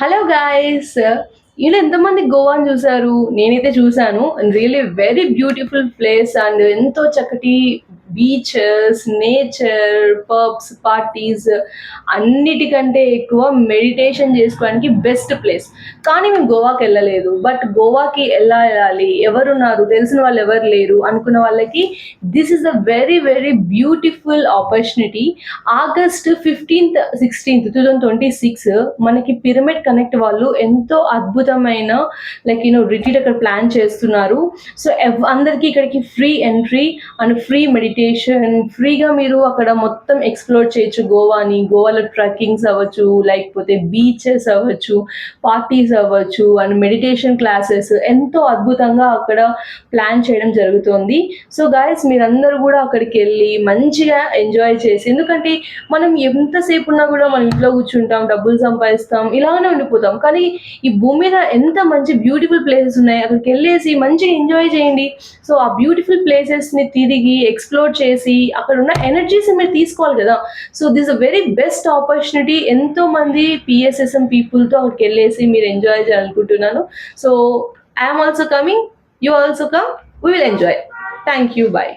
Hello guys! ఎంతమంది గోవాని చూసారు? నేనైతే చూసాను. And really very beautiful place and ఎంతో చక్కటి బీచెస్, నేచర్, పబ్స్, పార్టీస్ అన్నిటికంటే ఎక్కువ మెడిటేషన్ చేసుకోవడానికి బెస్ట్ ప్లేస్. కానీ మేము గోవాకెళ్ళలేదు. బట్ గోవాకి ఎలా ఎళ్ళాలి? ఎవరున్నారు? తెలిసిన వాళ్ళు ఎవరు లేరు అనుకున్న వాళ్ళకి this is a very very beautiful opportunity. August 15th, 16th 2026 మనకి పిరమిడ్ కనెక్ట్ వాళ్ళు ఎంతో అద్భుతమైన రిట్రీట్ అక్కడ ప్లాన్ చేస్తున్నారు. సో అందరికీ ఇక్కడికి free entry and free meditation, ఫ్రీగా మీరు అక్కడ మొత్తం ఎక్స్ప్లోర్ చేయొచ్చు గోవాని. గోవాలో ట్రెక్కింగ్స్ అవ్వచ్చు, లేకపోతే బీచెస్ అవ్వచ్చు, పార్టీస్ అవ్వచ్చు అండ్ మెడిటేషన్ క్లాసెస్ ఎంతో అద్భుతంగా అక్కడ ప్లాన్ చేయడం జరుగుతుంది. సో గాయస్, మీరందరూ కూడా అక్కడికి వెళ్ళి మంచిగా ఎంజాయ్ చేసి, ఎందుకంటే మనం ఎంతసేపు ఉన్నా కూడా మనం ఇంట్లో కూర్చుంటాం, డబ్బులు సంపాదిస్తాం, ఇలానే ఉండిపోతాం. కానీ ఈ భూమి మీద ఎంత మంచి బ్యూటిఫుల్ ప్లేసెస్ ఉన్నాయి, అక్కడికి వెళ్ళేసి మంచిగా ఎంజాయ్ చేయండి. సో ఆ బ్యూటిఫుల్ ప్లేసెస్ని తిరిగి ఎక్స్ప్లోర్ చేసి అక్కడ ఉన్న ఎనర్జీస్ మీరు తీసుకోవాలి కదా. So this a very best opportunity. ఎంతో మంది పిఎస్ఎస్ఎం పీపుల్తో అక్కడికి వెళ్ళేసి మీరు ఎంజాయ్ చేయాలనుకుంటున్నాను. So I'm also coming, you also come, we will enjoy. Thank you, bye.